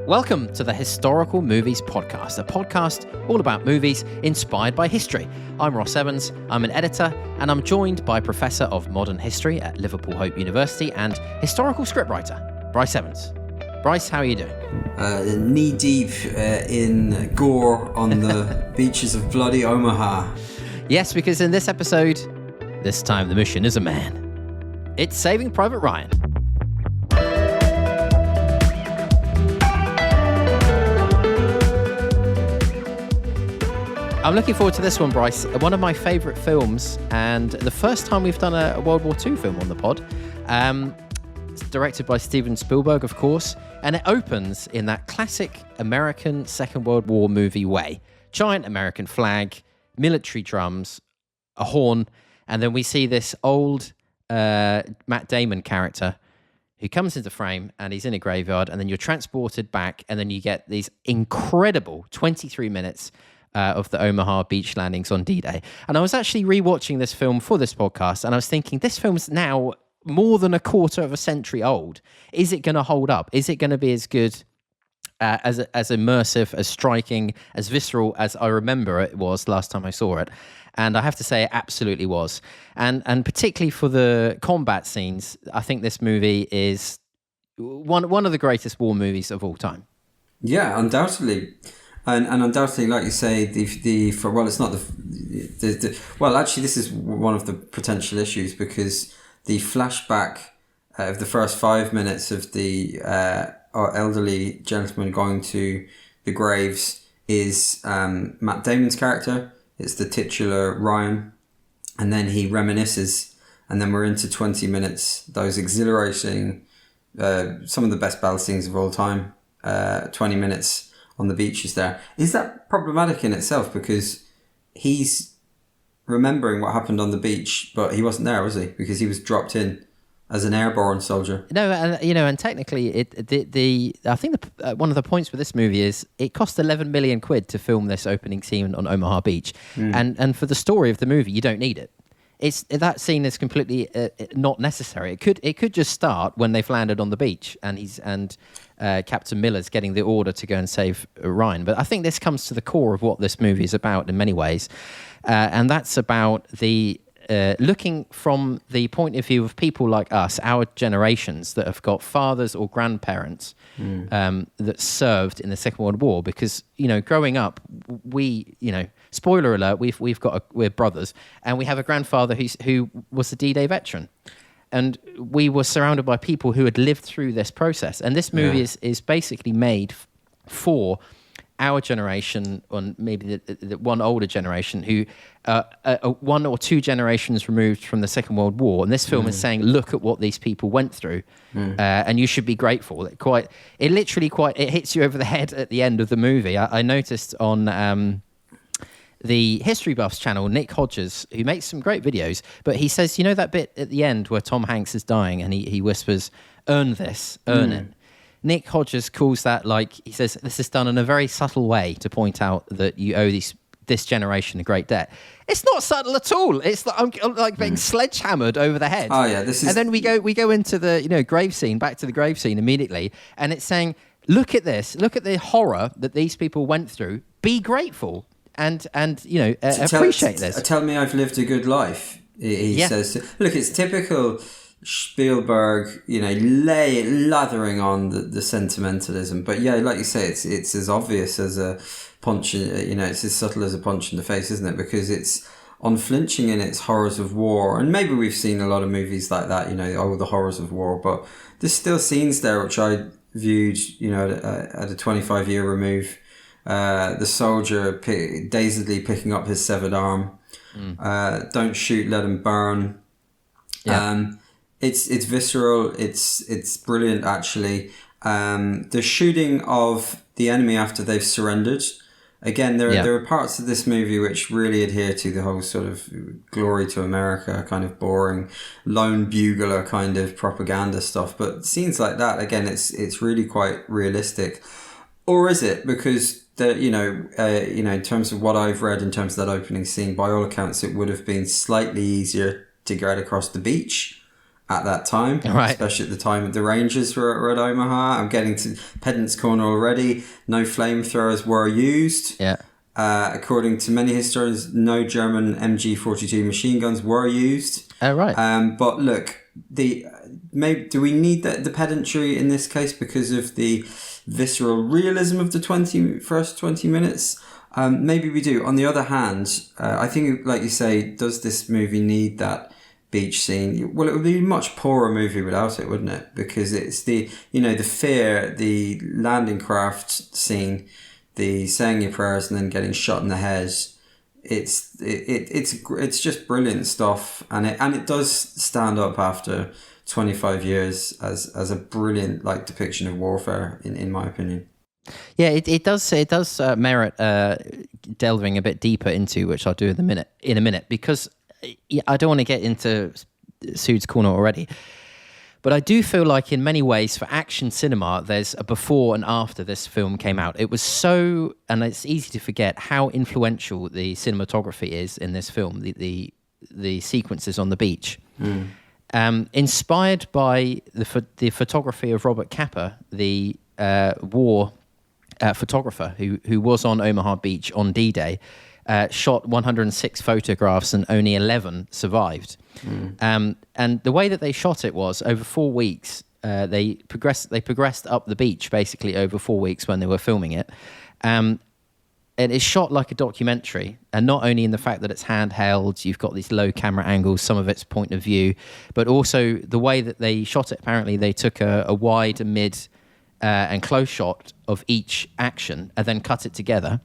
Welcome to the Historical Movies Podcast, a podcast all about movies inspired by history. I'm Ross Evans, I'm an editor, and I'm joined by Professor of Modern History at Liverpool Hope University and historical scriptwriter, Bryce Evans. Bryce, how are you doing? Knee-deep in gore on the beaches of bloody Omaha. Yes, because in this episode, this time the mission is a man. It's Saving Private Ryan. I'm looking forward to this one, Bryce. One of my favourite films, and the first time we've done a World War II film on the pod. It's directed by Steven Spielberg, of course, and it opens in that classic American Second World War movie way. Giant American flag, military drums, a horn, and then we see this old Matt Damon character who comes into frame, and he's in a graveyard, and then you're transported back, and then you get these incredible 23 minutes of the Omaha beach landings on D-Day. And I was actually rewatching this film for this podcast, and I was thinking, this film's now more than a quarter of a century old. Is it going to hold up? Is it going to be as good, as immersive, as striking, as visceral as I remember it was last time I saw it? And I have to say it absolutely was. And particularly for the combat scenes, I think this movie is one of the greatest war movies of all time. Yeah, undoubtedly. And undoubtedly, like you say, actually, this is one of the potential issues, because the flashback of the first 5 minutes of the elderly gentleman going to the graves is Matt Damon's character. It's the titular Ryan, and then he reminisces, and then we're into 20 minutes. Those exhilarating, some of the best battle scenes of all time. 20 minutes on the beaches there. Is that problematic in itself? Because he's remembering what happened on the beach, but he wasn't there, was he? Because he was dropped in as an airborne soldier. No, and technically, I think one of the points with this movie is it cost 11 million quid to film this opening scene on Omaha Beach, and for the story of the movie, you don't need it. That scene is completely not necessary. It could just start when they've landed on the beach and Captain Miller's getting the order to go and save Ryan. But I think this comes to the core of what this movie is about in many ways, and that's about the looking from the point of view of people like us, our generations that have got fathers or grandparents that served in the Second World War. Because growing up, we spoiler alert, we're brothers, and we have a grandfather who was a D-Day veteran, and we were surrounded by people who had lived through this process. And this movie is basically made for our generation, or maybe the one older generation who one or two generations removed from the Second World War. And this film is saying, look at what these people went through, and you should be grateful. It hits you over the head at the end of the movie. I noticed on the History Buffs channel, Nick Hodges, who makes some great videos, but he says, that bit at the end where Tom Hanks is dying and he whispers, earn this, earn it. Nick Hodges calls that, he says, this is done in a very subtle way to point out that you owe this generation a great debt. It's not subtle at all. It's I'm being sledgehammered over the head. Oh yeah, this is. And then we go into the grave scene, back to the grave scene immediately, and it's saying, look at this, look at the horror that these people went through. Be grateful and appreciate this. Tell me I've lived a good life. He says. Look, it's typical Spielberg, lathering on the sentimentalism, but yeah, like you say, it's as obvious as a punch. It's as subtle as a punch in the face, isn't it? Because it's unflinching in its horrors of war, and maybe we've seen a lot of movies like that. The horrors of war, but there's still scenes there which I viewed, at a 25-year remove. The soldier dazedly picking up his severed arm. Don't shoot, let him burn. Yeah. It's visceral. It's brilliant, actually. The shooting of the enemy after they've surrendered. Again, there are parts of this movie which really adhere to the whole sort of glory to America, kind of boring, lone bugler kind of propaganda stuff. But scenes like that, again, it's really quite realistic. Or is it? Because in terms of what I've read, in terms of that opening scene, by all accounts, it would have been slightly easier to get across the beach at that time, right. especially at the time the Rangers were at Omaha. I'm getting to Pedant's Corner already. No flamethrowers were used. Yeah. According to many historians, no German MG-42 machine guns were used. Oh, right. But look, do we need the pedantry in this case because of the visceral realism of the first 20 minutes? Maybe we do. On the other hand, I think, like you say, does this movie need that beach scene? Well, it would be a much poorer movie without it, wouldn't it? Because it's the fear, the landing craft scene, the saying your prayers and then getting shot in the head. It's just brilliant stuff, and it does stand up after 25 years as a brilliant depiction of warfare, in my opinion. Yeah, it does merit delving a bit deeper into, which I'll do in a minute, because I don't want to get into Sood's Corner already. But I do feel like in many ways for action cinema, there's a before and after this film came out. It was so, and it's easy to forget how influential the cinematography is in this film, the sequences on the beach. Inspired by the photography of Robert Capa, the war photographer who was on Omaha Beach on D-Day, shot 106 photographs and only 11 survived. And the way that they shot it was over 4 weeks. They progressed up the beach basically over 4 weeks when they were filming it. And it's shot like a documentary, and not only in the fact that it's handheld, you've got these low camera angles, some of it's point of view, but also the way that they shot it. Apparently they took a wide, a mid, and close shot of each action and then cut it together.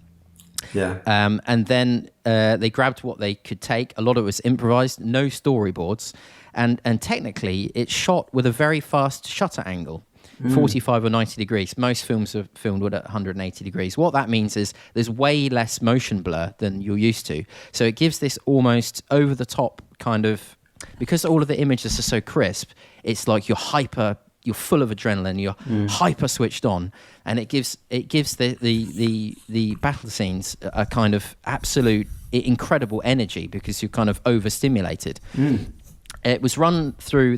Yeah. And then they grabbed what they could take. A lot of it was improvised, no storyboards. And technically, it's shot with a very fast shutter angle, 45 or 90 degrees. Most films are filmed at 180 degrees. What that means is there's way less motion blur than you're used to. So it gives this almost over-the-top kind of... Because all of the images are so crisp, it's like you're full of adrenaline, you're hyper switched on, and it gives the battle scenes a kind of absolute incredible energy because you're kind of overstimulated. The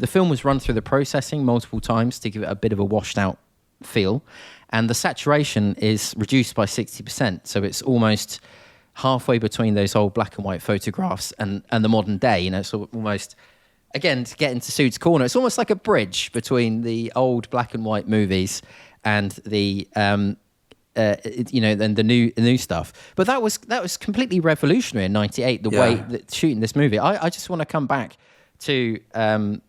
film was run through the processing multiple times to give it a bit of a washed out feel, and the saturation is reduced by 60%, so it's almost halfway between those old black and white photographs and the modern day. So almost, again, to get into Sood's Corner, it's almost like a bridge between the old black and white movies and the then the new stuff. But that was completely revolutionary in '98. The way that shooting this movie. I just want to come back to. I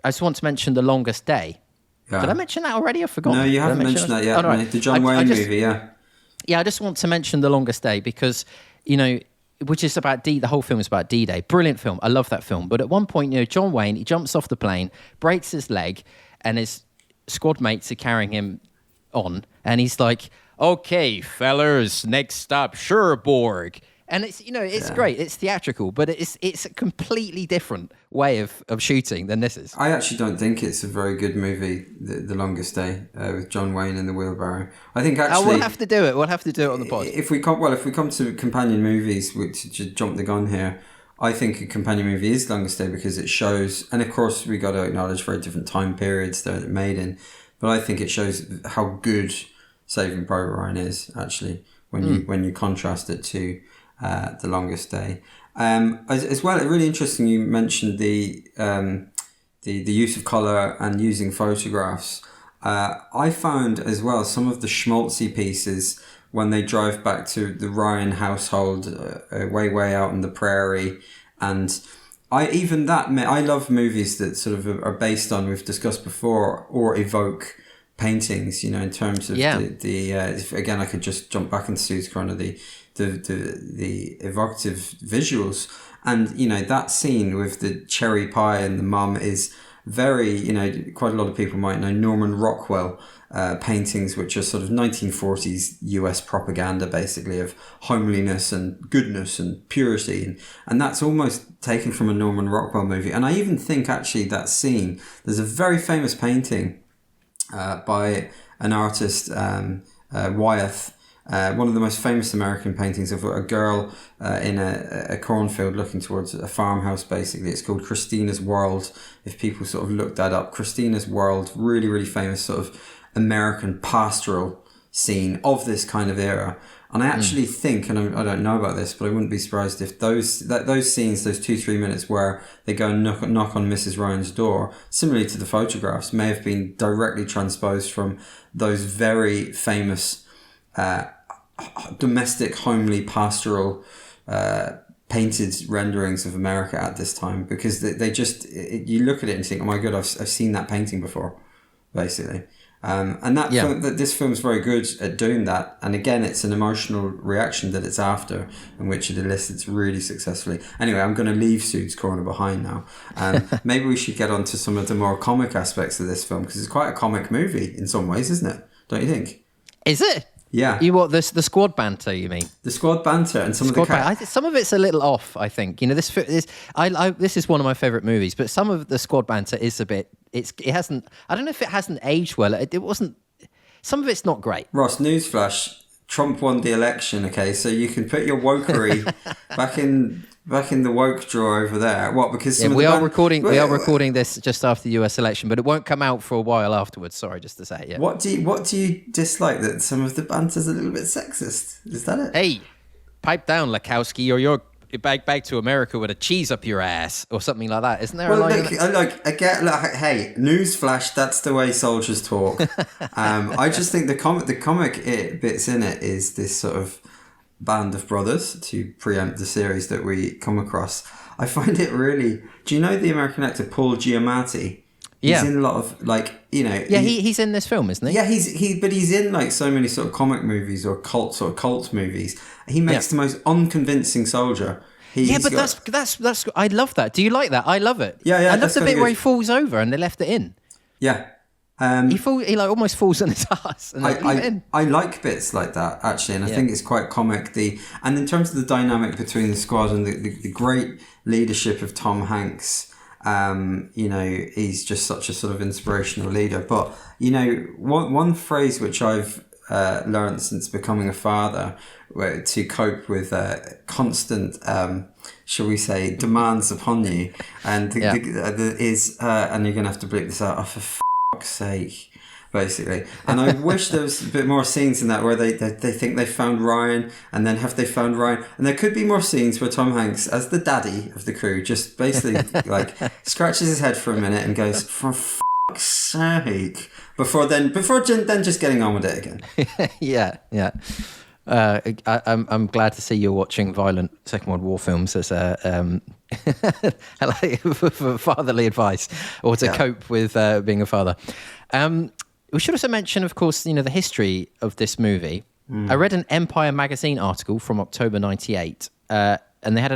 just want to mention The Longest Day. Yeah. Did I mention that already? I've forgotten. No, you haven't mentioned that yet. Oh, right. The John Wayne movie. Yeah. Yeah, I just want to mention The Longest Day because which is about the whole film is about D-Day. Brilliant film. I love that film. But at one point, John Wayne, he jumps off the plane, breaks his leg, and his squad mates are carrying him on. And he's like, "Okay, fellers, next stop, Cherbourg." And it's great. It's theatrical, but it's a completely different way of shooting than this is. I actually don't think it's a very good movie, The Longest Day, with John Wayne and the wheelbarrow. I think actually... we'll have to do it. We'll have to do it on the pod. If we come to companion movies, to jump the gun here, I think a companion movie is Longest Day because it shows... And of course, we got to acknowledge very different time periods that it's made in. But I think it shows how good Saving Private Ryan is, actually, when you contrast it to... The Longest Day. As well, it's really interesting you mentioned the use of colour and using photographs. I found as well some of the schmaltzy pieces when they drive back to the Ryan household way out in the prairie, and I love movies that sort of are based on, we've discussed before, or evoke paintings, in terms of the again, I could just jump back into Sood's Corner, the evocative visuals, and that scene with the cherry pie and the mum is very, quite a lot of people might know Norman Rockwell paintings, which are sort of 1940s US propaganda, basically, of homeliness and goodness and purity, and that's almost taken from a Norman Rockwell movie. And I even think actually that scene, there's a very famous painting by an artist, Wyeth, one of the most famous American paintings of a girl in a cornfield looking towards a farmhouse, basically. It's called Christina's World, if people sort of look that up. Christina's World, really, really famous sort of American pastoral scene of this kind of era. And I actually think, and I don't know about this, but I wouldn't be surprised if those scenes, those 2-3 minutes where they go and knock on Mrs. Ryan's door, similarly to the photographs, may have been directly transposed from those very famous domestic, homely, pastoral painted renderings of America at this time, because they just, you look at it and you think, oh my God, I've seen that painting before, basically. And this film's very good at doing that. And again, it's an emotional reaction that it's after, in which it elicits really successfully. Anyway, I'm going to leave Sude's Corner behind now. Maybe we should get on to some of the more comic aspects of this film, because it's quite a comic movie in some ways, isn't it? Don't you think? Is it? Yeah. You what? The squad banter, you mean? The squad banter and some of the some of it's a little off, I think. You know, this is one of my favorite movies, but some of the squad banter is a bit. It hasn't. I don't know if it hasn't aged well. It wasn't. Some of it's not great. Ross, newsflash: Trump won the election. Okay, so you can put your wokery back in the woke drawer over there. What? Because we are recording this just after the US election, but it won't come out for a while afterwards. Sorry, just to say. Yeah. What do you dislike? That some of the banter's a little bit sexist. Is that it? Hey, pipe down, Lakowski, or you're back to America with a cheese up your ass, or something like that. Isn't there? Well, hey, newsflash. That's the way soldiers talk. I just think the comic bits in it is this sort of band of brothers, to preempt the series that we come across. I find it really... Do you know the American actor Paul Giamatti? He's in a lot of, Yeah, he's in this film, isn't he? Yeah, he's in so many sort of comic movies or cult movies. He makes the most unconvincing soldier. That's I love that. Do you like that? I love it. Yeah. I love the bit where he falls over and they left it in. Yeah. He almost falls on his ass, and I like bits like that, actually, and I think it's quite comic. And in terms of the dynamic between the squad and the great leadership of Tom Hanks, he's just such a sort of inspirational leader. But one phrase which I've learned since becoming a father, to cope with constant, shall we say, demands upon you, and and you're gonna have to bleep this out. For sake, basically. And I wish there was a bit more scenes in that where they think they found Ryan, and then have they found Ryan, and there could be more scenes where Tom Hanks, as the daddy of the crew, just basically scratches his head for a minute and goes, for fuck's sake, before then just getting on with it again. yeah I'm glad to see you're watching violent Second World War films as for fatherly advice, or to cope with being a father. We should also mention, of course, the history of this movie. I read an Empire magazine article from October 1998, and they had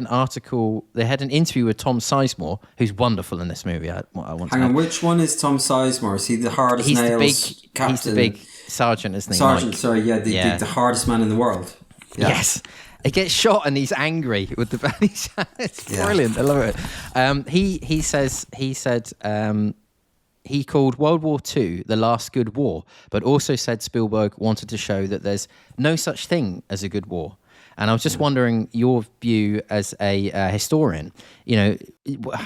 an interview with Tom Sizemore, who's wonderful in this movie. Hang on, which one is Tom Sizemore? Is he the hardest nails captain? He's the big sergeant, isn't he? Sergeant, sorry, the hardest man in the world. Yeah. Yes. He gets shot and he's angry with the... It's brilliant. I love it. He said he called World War II the last good war, but also said Spielberg wanted to show that there's no such thing as a good war. And I was just wondering your view as a historian. I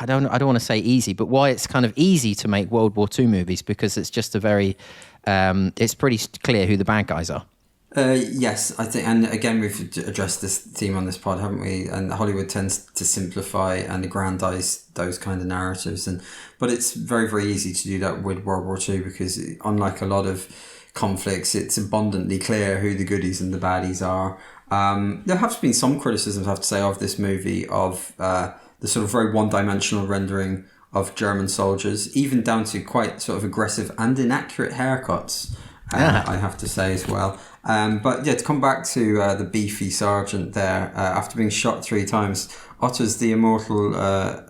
don't want to say easy, but why it's kind of easy to make World War II movies, because it's just it's pretty clear who the bad guys are. Yes, I think, and again, we've addressed this theme on this pod, haven't we? And Hollywood tends to simplify and aggrandize those kind of narratives, but it's very, very easy to do that with World War II, because unlike a lot of conflicts, it's abundantly clear who the goodies and the baddies are. There have been some criticisms, I have to say, of this movie, of the sort of very one-dimensional rendering of German soldiers, even down to quite sort of aggressive and inaccurate haircuts, I have to say as well. But to come back to the beefy sergeant there, after being shot 3 times, utters the immortal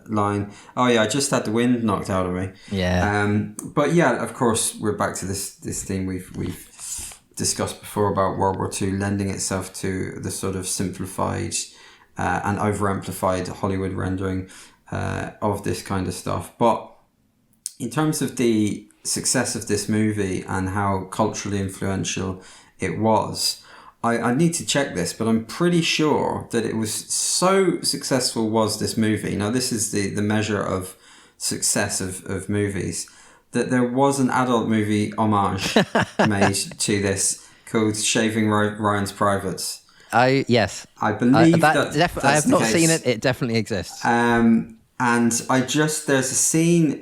line, "Oh yeah, I just had the wind knocked out of me." Yeah. But of course, we're back to this theme we've discussed before about World War II lending itself to the sort of simplified and over-amplified Hollywood rendering of this kind of stuff. But in terms of the success of this movie and how culturally influential it was, I need to check this, but I'm pretty sure that it was so successful was this movie. Now, this is the measure of success of movies, that there was an adult movie homage made to this called Shaving Ryan's Privates. Yes. I believe that's I have not case. seen it. It definitely exists. And there's a scene,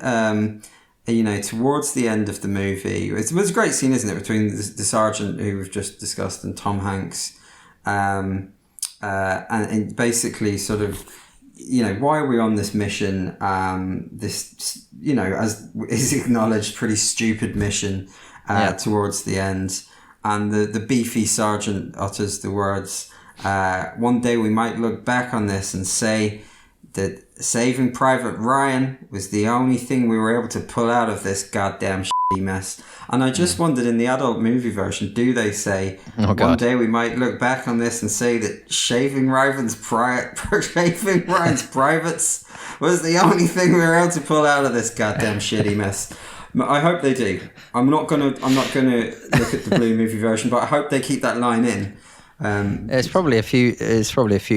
towards the end of the movie. It was a great scene, isn't it, between the sergeant who we've just discussed and Tom Hanks, and basically sort of, why are we on this mission? This, as is acknowledged, pretty stupid mission towards the end. And the beefy sergeant utters the words, one day we might look back on this and say that Saving Private Ryan was the only thing we were able to pull out of this goddamn shitty mess. And I just wondered, in the adult movie version, do they say, one day we might look back on this and say that Shaving Ryan's Privates was the only thing we were able to pull out of this goddamn shitty mess? I hope they do. I'm not gonna look at the blue movie version, but I hope they keep that line in. It's probably a few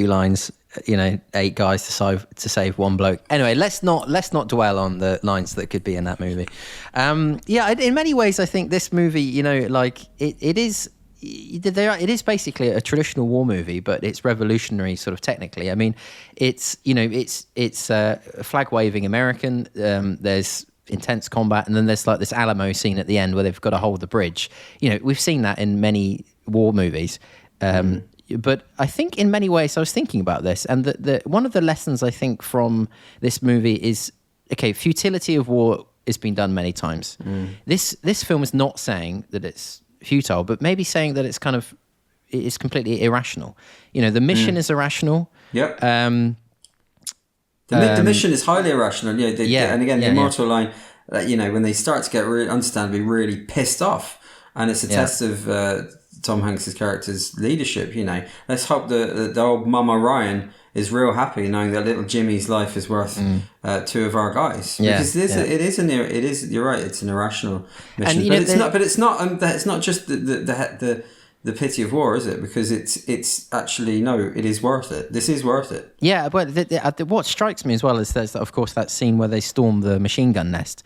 lines. 8 guys to save one bloke. Anyway, let's not dwell on the lines that could be in that movie. In many ways, I think this movie, it is basically a traditional war movie, but it's revolutionary, sort of technically. I mean, it's flag waving American. There's intense combat, and then there's like this Alamo scene at the end where they've got to hold the bridge. We've seen that in many war movies. But I think in many ways, I was thinking about this, and one of the lessons I think from this movie is, futility of war has been done many times. This film is not saying that it's futile, but maybe saying that it's completely irrational. The mission is irrational. Yep. The mission is highly irrational. And again, the immortal line, when they start to get understandably really pissed off, and it's a test of Tom Hanks' character's leadership. Let's hope the old Mama Ryan is real happy knowing that little Jimmy's life is worth 2 of our guys. Because it is. You're right. It's an irrational mission, and, it's not just the pity of war, is it? Because it's actually, no, it is worth it. This is worth it. Yeah, but what strikes me as well is there's, of course, that scene where they storm the machine gun nest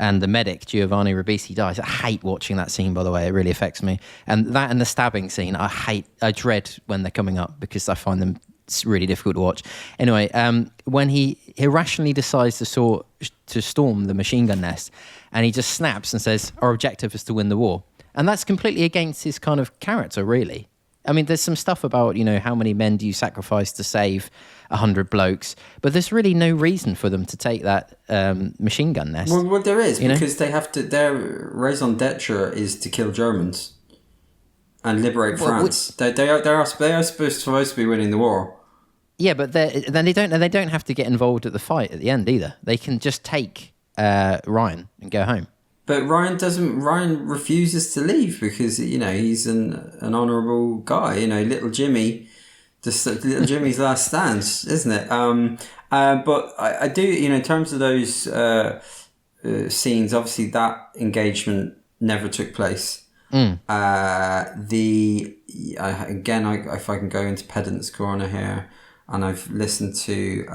and the medic, Giovanni Ribisi, dies. I hate watching that scene, by the way. It really affects me. And that and the stabbing scene, I dread when they're coming up because I find them really difficult to watch. Anyway, when he irrationally decides to storm the machine gun nest, and he just snaps and says, our objective is to win the war. And that's completely against his kind of character, really. I mean, there's some stuff about, how many men do you sacrifice to save 100 blokes, but there's really no reason for them to take that machine gun nest. Well, there is, because they have to, their raison d'etre is to kill Germans and liberate France. They are supposed to be winning the war. Yeah, but then they don't have to get involved at the fight at the end either. They can just take Ryan and go home. But Ryan refuses to leave because, he's an honourable guy. Little Jimmy, just little Jimmy's last stand, isn't it? But I do, in terms of those scenes, obviously that engagement never took place. If I can go into pedant's corner here, and I've listened to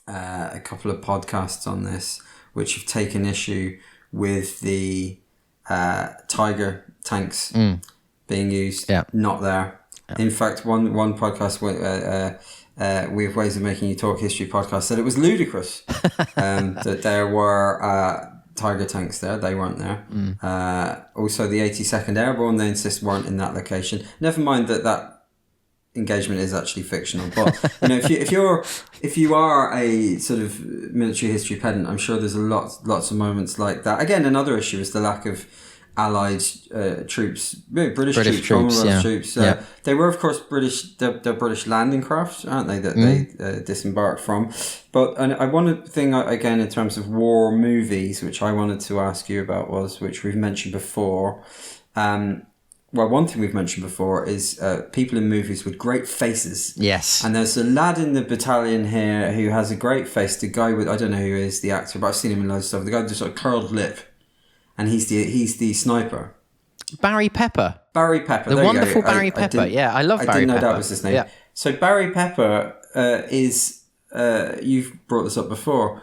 a couple of podcasts on this, which have taken issue with the Tiger tanks being used, not there. In fact, one podcast, We Have Ways of Making You Talk History podcast, said it was ludicrous that there were Tiger tanks there. They weren't there. Also, the 82nd Airborne, they insist, weren't in that location. Never mind that engagement is actually fictional, but if you are a sort of military history pedant, I'm sure there's lots of moments like that. Again, another issue is the lack of Allied troops, British troops, troops. They were, of course, British. They're British landing craft, aren't they? That they disembarked from. But one thing again in terms of war movies, which I wanted to ask you about was, which we've mentioned before. One thing we've mentioned before is people in movies with great faces. Yes. And there's a lad in the battalion here who has a great face. The guy with, I don't know who is the actor, but I've seen him in loads of stuff. The guy with the sort of curled lip. And he's the sniper. Barry Pepper. Barry Pepper. The wonderful Barry Pepper. Yeah, I love Barry Pepper. I didn't know that was his name. Yeah. So Barry Pepper is, you've brought this up before,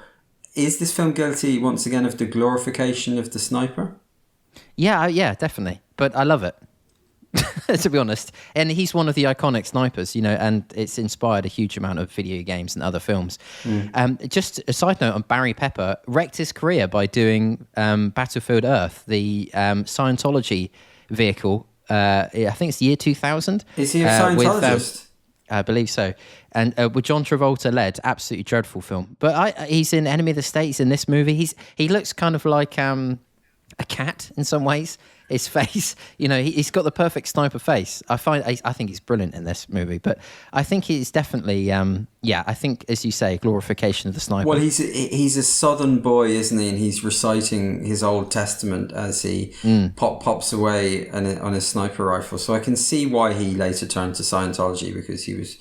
is this film guilty once again of the glorification of the sniper? Yeah, definitely. But I love it, to be honest. And he's one of the iconic snipers, and it's inspired a huge amount of video games and other films. Just a side note on Barry Pepper, wrecked his career by doing Battlefield Earth, the Scientology vehicle. I think it's the year 2000. Is he a Scientologist? I believe so. And with John Travolta led, absolutely dreadful film. But he's in Enemy of the State. He's in this movie. He looks kind of like a cat in some ways. His face, he's got the perfect sniper face. I think he's brilliant in this movie. But I think he's definitely, I think, as you say, glorification of the sniper. Well, he's a southern boy, isn't he? And he's reciting his Old Testament as he pops away on his sniper rifle. So I can see why he later turned to Scientology, because he was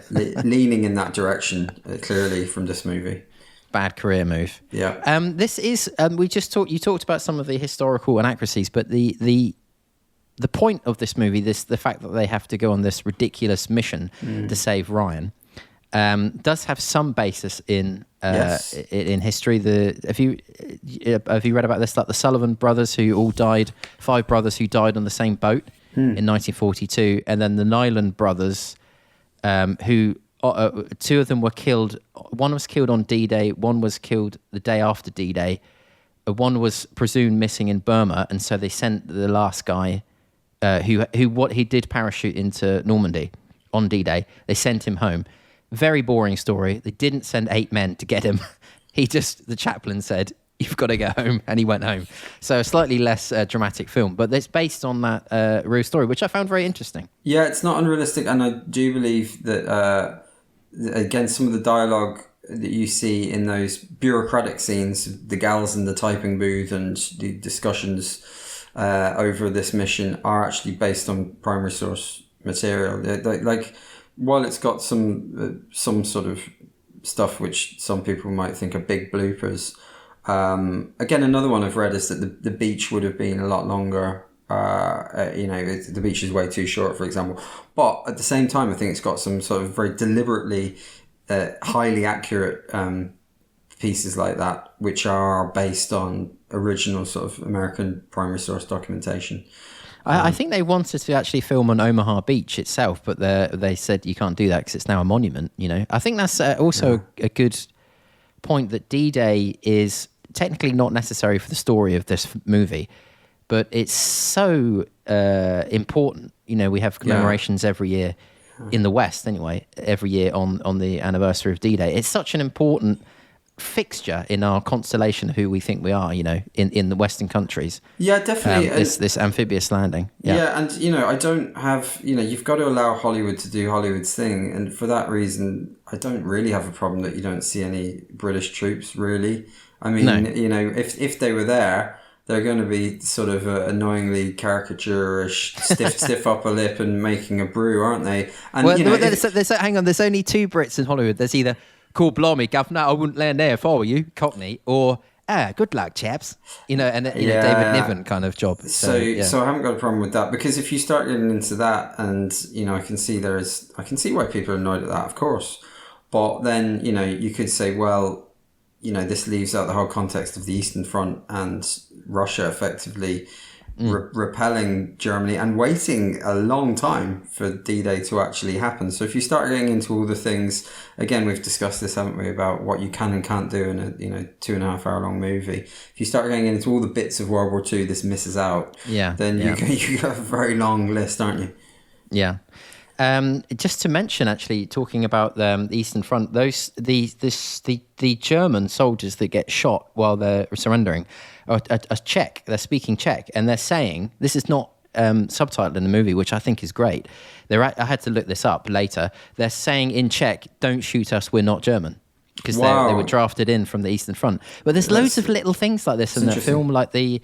leaning in that direction, clearly, from this movie. Bad career move. Yeah. This is you talked about some of the historical inaccuracies, but the point of this movie, the fact that they have to go on this ridiculous mission to save Ryan, does have some basis in history. Have you read about this? Like the Sullivan brothers, who all died, 5 brothers who died on the same boat in 1942, and then the Nyland brothers, who 2 of them were killed. One was killed on D-Day. One was killed the day after D-Day. One was presumed missing in Burma, and so they sent the last guy, who did parachute into Normandy on D-Day. They sent him home. Very boring story. They didn't send 8 men to get him. The chaplain said, "You've got to go home," and he went home. So a slightly less dramatic film, but it's based on that real story, which I found very interesting. Yeah, it's not unrealistic, and I do believe that. Again, some of the dialogue that you see in those bureaucratic scenes, the gals in the typing booth and the discussions over this mission, are actually based on primary source material. Like, while it's got some sort of stuff which some people might think are big bloopers, again, another one I've read is that the beach would have been a lot longer. The beach is way too short, for example. But at the same time, I think it's got some sort of very deliberately highly accurate pieces like that, which are based on original sort of American primary source documentation. I think they wanted to actually film on Omaha Beach itself, but they said you can't do that because it's now a monument. I think that's also a good point, that D-Day is technically not necessary for the story of this movie. But it's so important. We have commemorations every year in the West, anyway, every year on the anniversary of D-Day. It's such an important fixture in our constellation of who we think we are, in the Western countries. Yeah, definitely. This amphibious landing. Yeah, and, I don't have, you've got to allow Hollywood to do Hollywood's thing. And for that reason, I don't really have a problem that you don't see any British troops, really. I mean, if they were there, they're going to be sort of annoyingly caricaturish, stiff upper lip and making a brew, aren't they? And hang on. There's only 2 Brits in Hollywood. There's either "Cool, blimey, governor, I wouldn't land there if I were you," Cockney, or "Good luck, chaps," David Niven kind of job. So I haven't got a problem with that, because if you start getting into that, and I can see why people are annoyed at that, of course. But then you could say, well, this leaves out the whole context of the Eastern Front and Russia effectively repelling Germany and waiting a long time for D-Day to actually happen. So if you start getting into all the things, again, we've discussed this, haven't we, about what you can and can't do in a 2.5 hour long movie. If you start getting into all the bits of World War II this misses out, then you got a very long list, aren't you? Yeah. Just to mention, actually, talking about the Eastern Front, the German soldiers that get shot while they're surrendering are Czech. They're speaking Czech, and they're saying, this is not subtitled in the movie, which I think is great. I had to look this up later. They're saying in Czech, "Don't shoot us, we're not German." Because they were drafted in from the Eastern Front. But there's loads of little things like this in the film, like the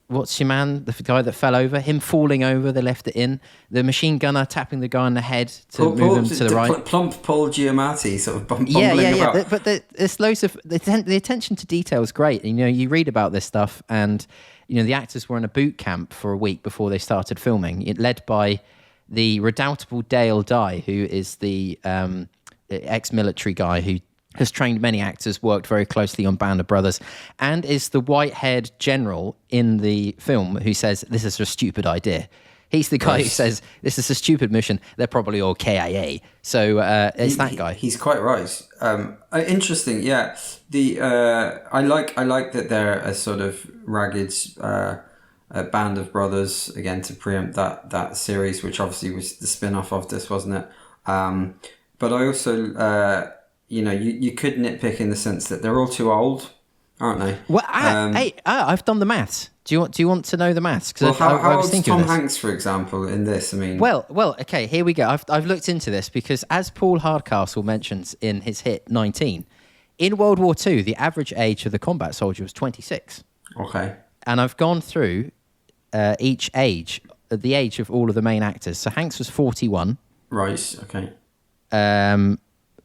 what's your man, the guy that fell over, him falling over, they left it in. The machine gunner tapping the guy on the head to move him to the right. Plump Paul Giamatti sort of bumbling about. But there's loads of... The attention to detail is great. You read about this stuff, and the actors were in a boot camp for a week before they started filming. It led by the redoubtable Dale Dye, who is the ex-military guy who has trained many actors, worked very closely on Band of Brothers, and is the white-haired general in the film who says, this is a stupid idea. He's the guy who says, this is a stupid mission. They're probably all KIA. So it's that guy. He's quite right. Interesting, yeah. I like that they're a sort of ragged a Band of Brothers, again, to preempt that series, which obviously was the spin-off of this, wasn't it? But I also, you could nitpick in the sense that they're all too old, aren't they? Well, I've done the maths. Do you want to know the maths? Well, how old's Tom Hanks, for example, in this? I mean, well, okay. Here we go. I've looked into this because, as Paul Hardcastle mentions in his hit 19, in World War II, the average age of the combat soldier was 26. Okay. And I've gone through each age, the age of all of the main actors. So Hanks was 41. Right. Okay.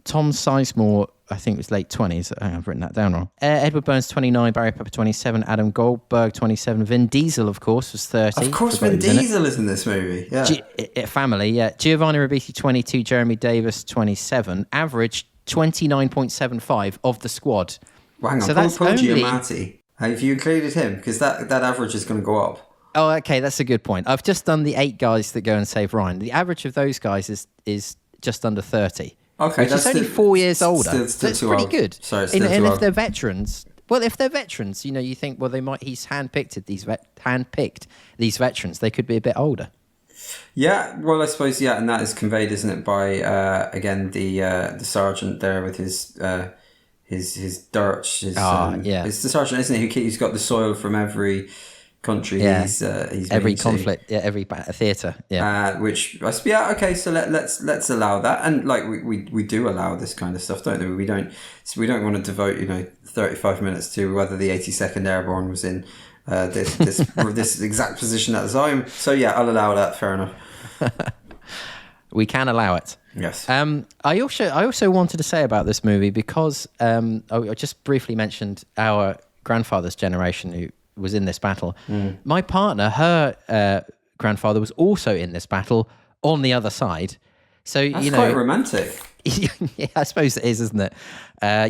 Tom Sizemore, I think, was late 20s. I've written that down wrong. Edward Burns, 29. Barry Pepper, 27. Adam Goldberg, 27. Vin Diesel, of course, was 30. Of course, Vin Diesel is in this movie. Yeah. Family, yeah. Giovanni Ribisi, 22. Jeremy Davis, 27. Average 29.75 of the squad. Well, hang on. So that's Paul only... Giamatti. Have you included him? Because that average is going to go up. Oh, okay. That's a good point. I've just done the 8 guys that go and save Ryan. The average of those guys is just under 30. Okay, which is only 4 years older. Still that's pretty old. good. Sorry, and if they're veterans, you think, well, he's handpicked these veterans. They could be a bit older. Yeah, well, I suppose, yeah, and that is conveyed, isn't it, by again the sergeant there with his dirt. It's the sergeant, isn't it, who's got the soil from every country he's every conflict, every theatre, which okay, so let's allow that, and like we do allow this kind of stuff, don't we? We don't want to devote 35 minutes to whether the 82nd Airborne was in this exact position at the time. So yeah, I'll allow that. Fair enough. We can allow it. Yes. I also wanted to say about this movie, because I just briefly mentioned our grandfather's generation who was in this battle. My partner, her grandfather was also in this battle on the other side. So that's quite romantic. Yeah, I suppose it is, isn't it?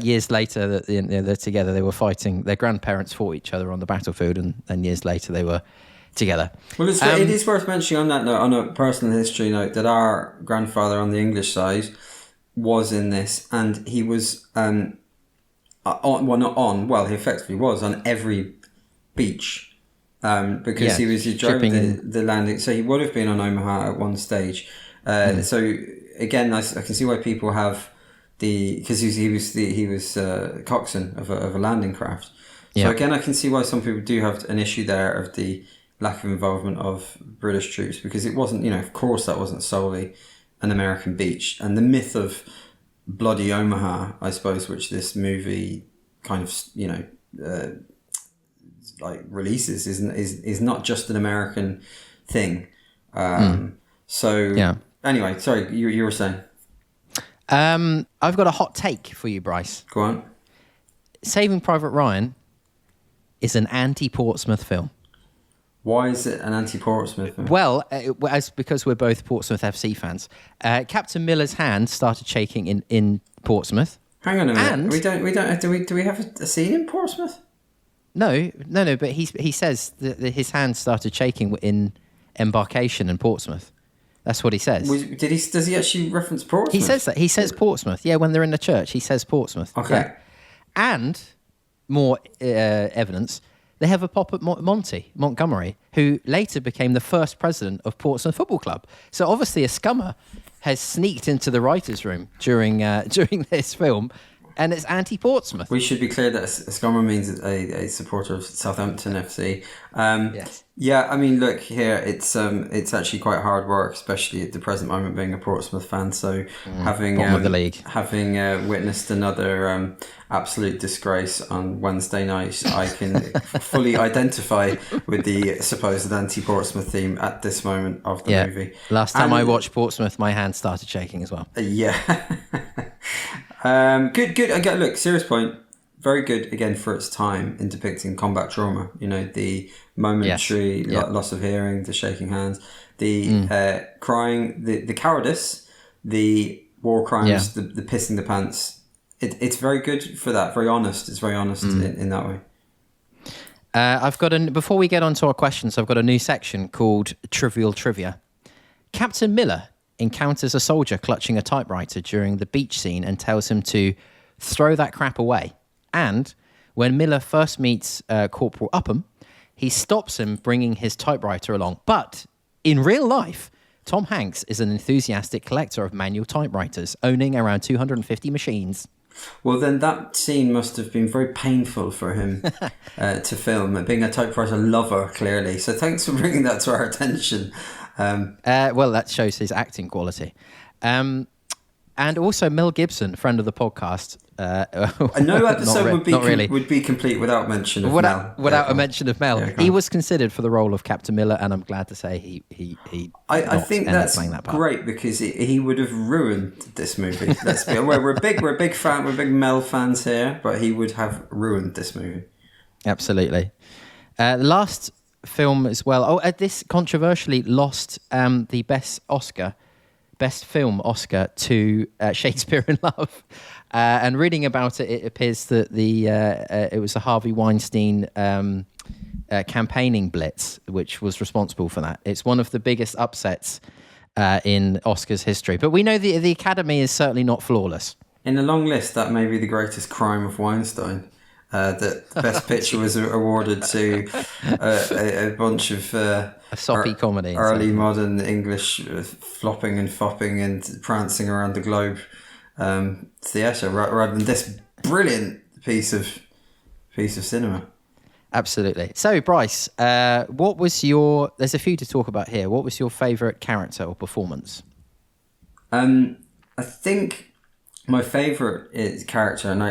Years later, they're together. They were fighting. Their grandparents fought each other on the battlefield, and years later they were together. Well, it is worth mentioning on that note, on a personal history note, that our grandfather on the English side was in this, and he was he effectively was on every beach, because he was driving the landing, so he would have been on Omaha at one stage. So again, I can see why people have because he was coxswain of a landing craft. So again, I can see why some people do have an issue there of the lack of involvement of British troops, because it wasn't, of course, that wasn't solely an American beach, and the myth of bloody Omaha, I suppose, which this movie kind of releases is not just an American thing. So anyway, sorry, you were saying. I've got a hot take for you, Bryce. Go on. Saving Private Ryan is an anti-Portsmouth film. Why is it an anti-Portsmouth film? Well, because we're both Portsmouth FC fans. Captain Miller's hand started shaking in Portsmouth. Hang on a minute. Do we have a scene in Portsmouth? No. But he says that his hand started shaking in embarkation in Portsmouth. That's what he says. Does he actually reference Portsmouth? He says that. He says Portsmouth. Yeah, when they're in the church, he says Portsmouth. Okay. Yeah. And more evidence, they have a pop at Montgomery, who later became the first president of Portsmouth Football Club. So obviously a scummer has sneaked into the writer's room during this film, and it's anti-Portsmouth. We should be clear that a scummer means a supporter of Southampton FC. Yes. Yeah, I mean, look here, it's actually quite hard work, especially at the present moment, being a Portsmouth fan. So having bottom of the league, having witnessed another absolute disgrace on Wednesday night, I can fully identify with the supposed anti-Portsmouth theme at this moment of the movie. Last time I watched Portsmouth, my hand started shaking as well. Yeah. Good. Look, serious point. very good again for its time in depicting combat trauma. You know, the momentary loss of hearing, the shaking hands, the crying, the cowardice, the war crimes, the pissing the pants. It's very good for that. Very honest. It's very honest in that way. I've got before we get on to our questions, I've got a new section called Trivial Trivia. Captain Miller encounters a soldier clutching a typewriter during the beach scene and tells him to throw that crap away. And when Miller first meets Corporal Upham, he stops him bringing his typewriter along. But in real life, Tom Hanks is an enthusiastic collector of manual typewriters, owning around 250 machines. Well, then that scene must have been very painful for him to film, being a typewriter lover, clearly. So thanks for bringing that to our attention. Well, that shows his acting quality. And also Mel Gibson, friend of the podcast. No episode would be complete without mention of Mel. Without a mention of Mel. He was considered for the role of Captain Miller, and I'm glad to say he I think that's great, because he would have ruined this movie. We're a big Mel fans here, but he would have ruined this movie. Absolutely. The last film as well. This controversially lost the Best Film Oscar to Shakespeare in Love. And reading about it, it appears that it was a Harvey Weinstein campaigning blitz which was responsible for that. It's one of the biggest upsets in Oscars history. But we know the Academy is certainly not flawless. In a long list, that may be the greatest crime of Weinstein. That Best Picture was awarded to a bunch of a soppy comedy, early modern English flopping and fopping and prancing around the globe theatre, rather than this brilliant piece of cinema. Absolutely. So, Bryce, what was there's a few to talk about here. What was your favourite character or performance? I think my favourite character, and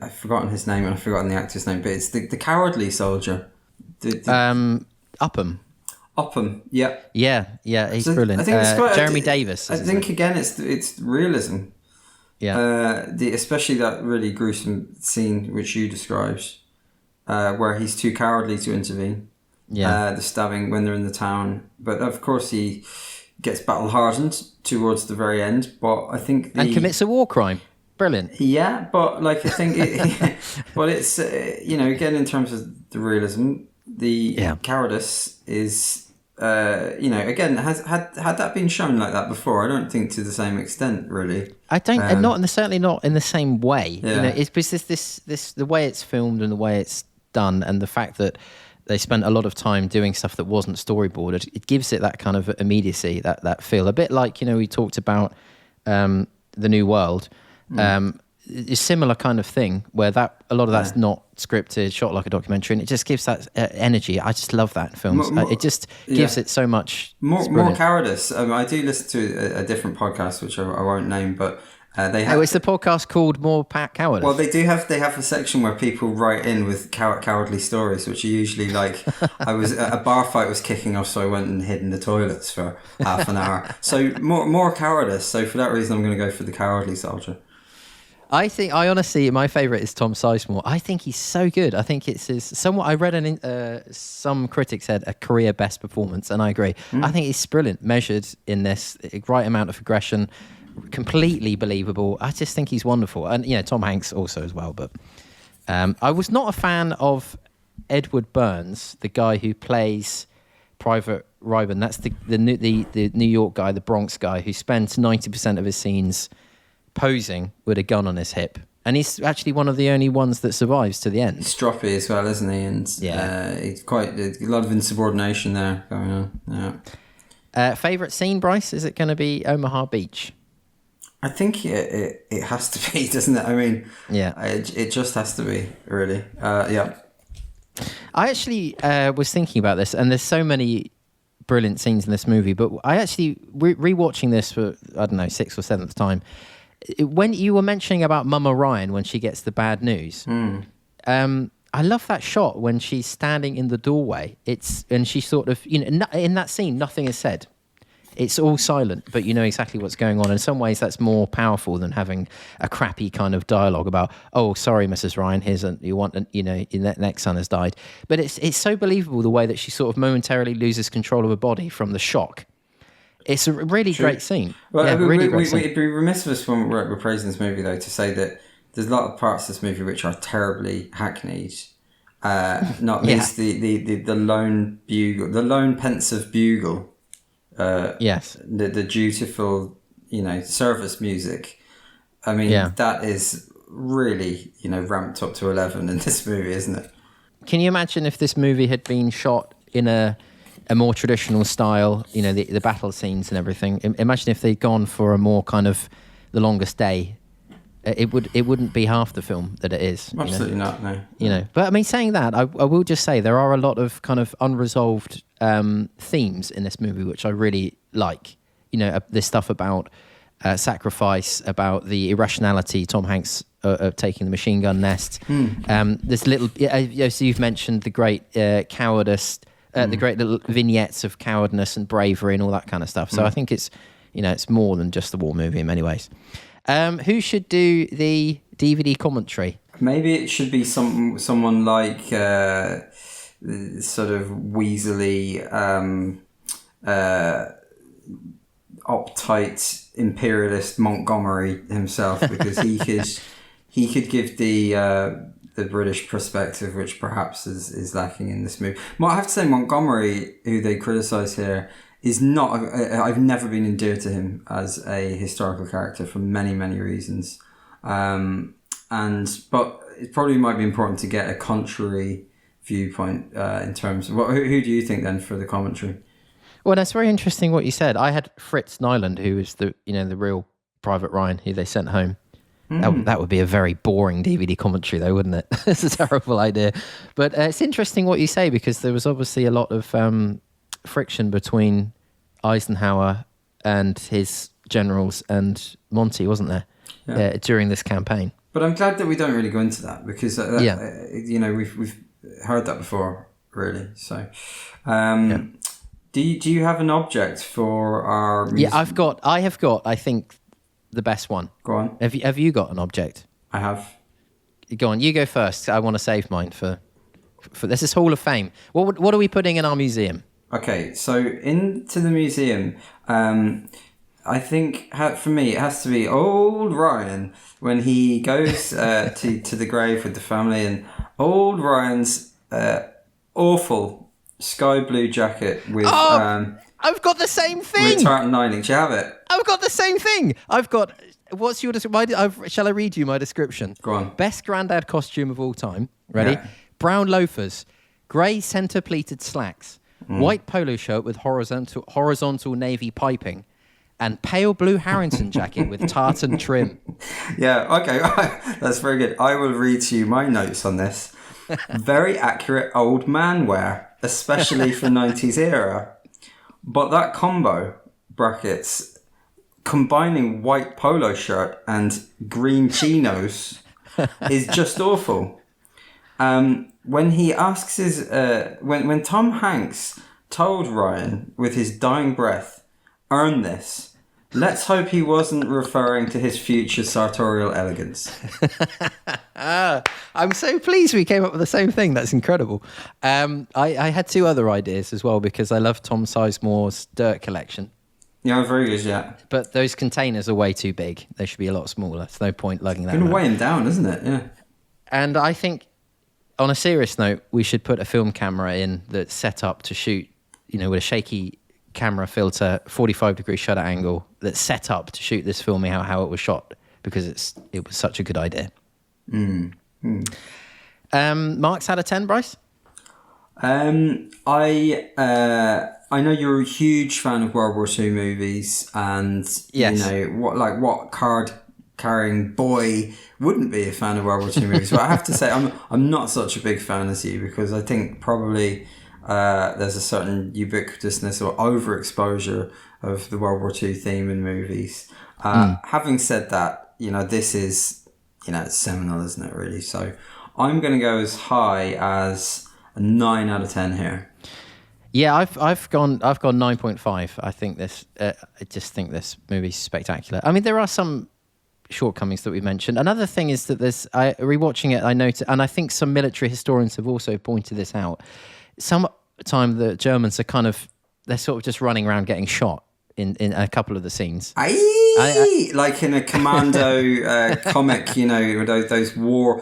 I've forgotten his name and I've forgotten the actor's name, but it's the cowardly soldier. Upham. Upham, yeah. Yeah, he's brilliant. I think Jeremy Davis. I think again, it's realism. Yeah. Especially that really gruesome scene which you described, where he's too cowardly to intervene. Yeah. The stabbing when they're in the town, but of course he gets battle hardened towards the very end. But I think and commits a war crime. Brilliant. Yeah, but I think but it's again, in terms of the realism, the cowardice is again had that been shown like that before. I don't think to the same extent, really. I don't, certainly not in the same way. Yeah. It's because this the way it's filmed and the way it's done, and the fact that they spent a lot of time doing stuff that wasn't storyboarded, it gives it that kind of immediacy, that feel. A bit like we talked about The New World. A similar kind of thing where a lot of that's not scripted, shot like a documentary, and it just gives that energy. I just love that in films. It just gives it so much. More cowardice. I do listen to a different podcast which I won't name, but they have. It's the podcast called More Cowardice. Well, they have a section where people write in with cowardly stories, which are usually like, a bar fight was kicking off, so I went and hid in the toilets for half an hour. So more cowardice. So for that reason, I'm going to go for the cowardly soldier. I honestly, my favourite is Tom Sizemore. I think he's so good. I think it's I read some critic said a career best performance, and I agree. I think he's brilliant, measured in this, right amount of aggression, completely believable. I just think he's wonderful. And Tom Hanks also as well. But I was not a fan of Edward Burns, the guy who plays Private Ryburn. That's the New York guy, the Bronx guy, who spends 90% of his scenes posing with a gun on his hip, and he's actually one of the only ones that survives to the end. He's stroppy as well, isn't he? And he's quite a lot of insubordination there going on. Yeah. Favourite scene, Bryce? Is it going to be Omaha Beach? I think it has to be, doesn't it? I mean, it just has to be, really. Yeah. I actually was thinking about this, and there's so many brilliant scenes in this movie, but I actually rewatching this for, I don't know, 6th or 7th time. When you were mentioning about Mama Ryan when she gets the bad news, I love that shot when she's standing in the doorway. And she sort of, in that scene, nothing is said. It's all silent, but you know exactly what's going on. In some ways, that's more powerful than having a crappy kind of dialogue about, oh, sorry, Mrs. Ryan, your next son has died. But it's so believable the way that she sort of momentarily loses control of her body from the shock. It's a really great scene. Well, yeah, we'd be remiss of us when we're praising this movie, though, to say that there's a lot of parts of this movie which are terribly hackneyed. Not least the lone bugle, the lone pensive bugle. Yes. The dutiful, service music. I mean, that is really, ramped up to 11 in this movie, isn't it? Can you imagine if this movie had been shot in a more traditional style, the battle scenes and everything? Imagine if they'd gone for a more kind of The Longest Day. It wouldn't be half the film that it is. Absolutely not, no. But I mean, saying that, I will just say there are a lot of kind of unresolved themes in this movie which I really like. This stuff about sacrifice, about the irrationality Tom Hanks of taking the machine gun nest. This little, so you've mentioned the great cowardice, the great little vignettes of cowardness and bravery and all that kind of stuff. So I think it's more than just a war movie in many ways. Who should do the DVD commentary? Maybe it should be someone like sort of weaselly, uptight imperialist Montgomery himself, because he could give the British perspective, which perhaps is lacking in this movie. Well, I have to say, Montgomery, who they criticise here, is not. I've never been endeared to him as a historical character for many, many reasons, but it probably might be important to get a contrary viewpoint in terms of who do you think then for the commentary? Well, that's very interesting what you said. I had Fritz Nyland, who was the real Private Ryan, who they sent home. That would be a very boring DVD commentary, though, wouldn't it? It's a terrible idea. But it's interesting what you say, because there was obviously a lot of friction between Eisenhower and his generals and Monty, wasn't there, during this campaign? But I'm glad that we don't really go into that, because we've heard that before, really. So, do you have an object for our music? Yeah, I have got. I think the best one. Go on. Have you got an object? I have. Go on. You go first. I want to save mine for this is Hall of Fame. What are we putting in our museum? Okay, so into the museum, I think for me it has to be old Ryan when he goes to the grave with the family, and old Ryan's awful sky blue jacket with I've got the same thing with tartan lining. Do you have it? I've got the same thing. I've got. What's your shall I read you my description? Go on. Best grandad costume of all time. Ready? Yeah. Brown loafers, grey centre pleated slacks, white polo shirt with horizontal navy piping, and pale blue Harrington jacket with tartan trim. Yeah, okay, that's very good. I will read to you my notes on this. Very accurate old man wear, especially for 90s era. But that combo, brackets, combining white polo shirt and green chinos is just awful. When he asks when Tom Hanks told Ryan with his dying breath, "Earn this," let's hope he wasn't referring to his future sartorial elegance. I'm so pleased we came up with the same thing. That's incredible. I had two other ideas as well, because I love Tom Sizemore's dirt collection. Yeah, very good, yeah. But those containers are way too big. They should be a lot smaller. There's no point lugging that. It's going to weigh him down, isn't it? Yeah. And I think, on a serious note, we should put a film camera in that's set up to shoot, with a shaky camera filter, 45-degree shutter angle, that's set up to shoot this film how it was shot, because it was such a good idea. Marks out of 10, Bryce? I know you're a huge fan of World War II movies, and yes. What card-carrying boy wouldn't be a fan of World War II movies? But I have to say, I'm not such a big fan as you, because I think probably there's a certain ubiquitousness or overexposure of the World War II theme in movies. Having said that, this is it's seminal, isn't it? Really, so I'm going to go as high as a 9 out of 10 here. Yeah, I've gone 9.5. I just think this movie's spectacular. I mean, there are some shortcomings that we mentioned. Another thing is that rewatching it, I noticed, and I think some military historians have also pointed this out. Time the Germans are they're sort of just running around getting shot in a couple of the scenes. Like in a Commando comic, you know, those war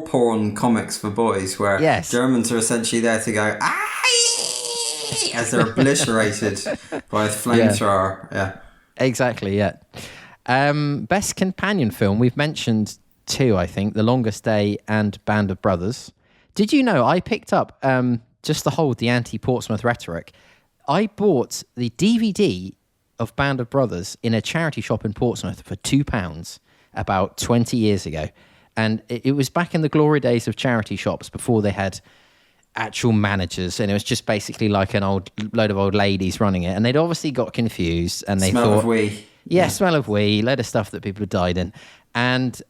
porn comics for boys, where Germans are essentially there to go as they're obliterated by a flamethrower. Yeah, exactly. Yeah. Best companion film, we've mentioned two, I think, The Longest Day and Band of Brothers. Did you know I picked up, just to hold the anti-Portsmouth rhetoric, I bought the DVD of Band of Brothers in a charity shop in Portsmouth for £2 about 20 years ago. And it was back in the glory days of charity shops before they had actual managers, and it was just basically like a load of old ladies running it. And they'd obviously got confused, and they Smell of wee. Yeah, smell of wee, load of stuff that people had died in. And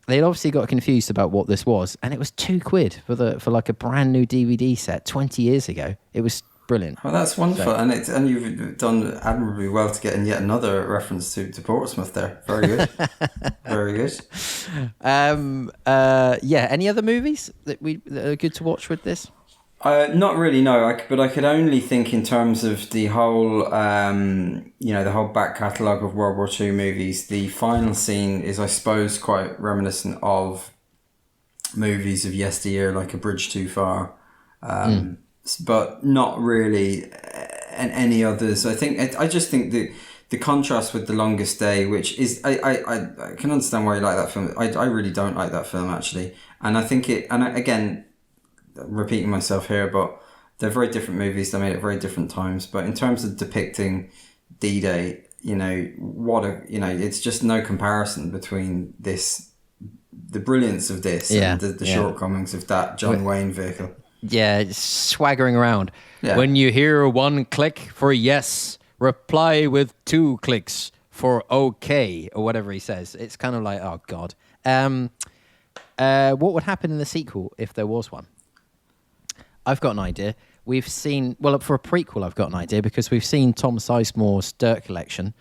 they'd obviously got confused about what this was. And it was £2 for like a brand new DVD set 20 years ago. It was brilliant. Well, that's wonderful. And you've done admirably well to get in yet another reference to Portsmouth there. Very good. Very good. Any other movies that are good to watch with this? Not really, no. But I could only think in terms of the whole, the whole back catalogue of World War II movies. The final scene is, I suppose, quite reminiscent of movies of yesteryear, like A Bridge Too Far, but not really any others. I just think that the contrast with The Longest Day, which is, I can understand why you like that film. I really don't like that film, actually. And I think again, repeating myself here, but they're very different movies. They made at very different times. But in terms of depicting D-Day, it's just no comparison between this, the brilliance of this, and the shortcomings of that John Wayne vehicle. Yeah, swaggering around. Yeah. When you hear one click for yes, reply with 2 clicks for okay, or whatever he says. It's kind of like, oh God. What would happen in the sequel if there was one? I've got an idea. We've seen, for a prequel, I've got an idea, because we've seen Tom Sizemore's Dirt Collection,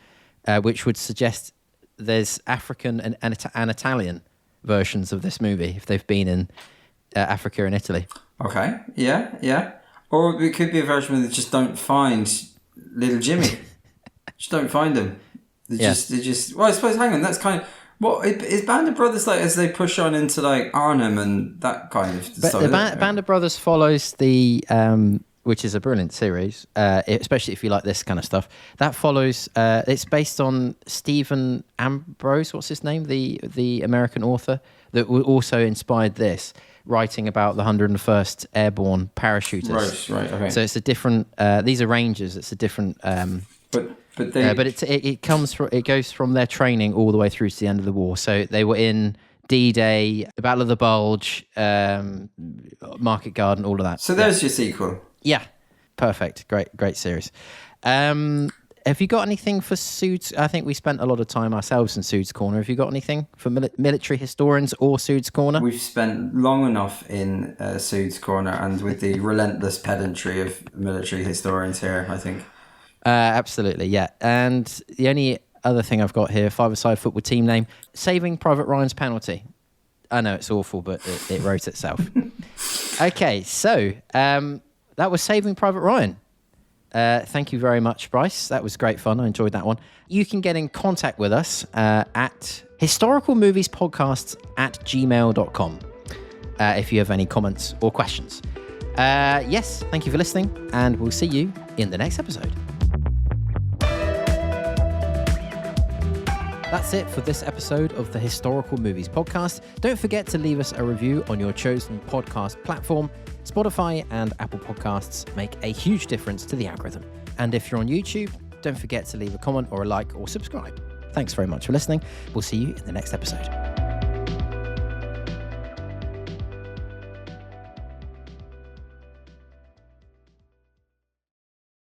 which would suggest there's African and Italian versions of this movie if they've been in Africa and Italy. Okay, yeah. Or it could be a version where they just don't find little Jimmy. Just don't find him. They just. Well, I suppose. Hang on, that's kind of. What is Band of Brothers like as they push on into like Arnhem and that kind of stuff? The Band of Brothers follows the, which is a brilliant series, especially if you like this kind of stuff. That follows. It's based on Stephen Ambrose. What's his name? The American author that also inspired this, writing about the 101st Airborne parachuters. Right. Okay. So it's a different. These are Rangers. It's a different. But it goes from their training all the way through to the end of the war. So they were in D-Day, the Battle of the Bulge, Market Garden, all of that. So there's your sequel. Yeah, perfect. Great series. Have you got anything for Suits? I think we spent a lot of time ourselves in Suits Corner. Have you got anything for military historians or Suits Corner? We've spent long enough in Suits Corner, and with the relentless pedantry of military historians here, I think. Absolutely, yeah. And the only other thing I've got here, five-a-side football team name, Saving Private Ryan's Penalty. I know it's awful, but it wrote itself. Okay, so that was Saving Private Ryan. Thank you very much, Bryce. That was great fun. I enjoyed that one. You can get in contact with us at historicalmoviespodcast@gmail.com if you have any comments or questions. Yes, thank you for listening, and we'll see you in the next episode. That's it for this episode of the Historical Movies Podcast. Don't forget to leave us a review on your chosen podcast platform. Spotify and Apple Podcasts make a huge difference to the algorithm. And if you're on YouTube, don't forget to leave a comment or a like or subscribe. Thanks very much for listening. We'll see you in the next episode.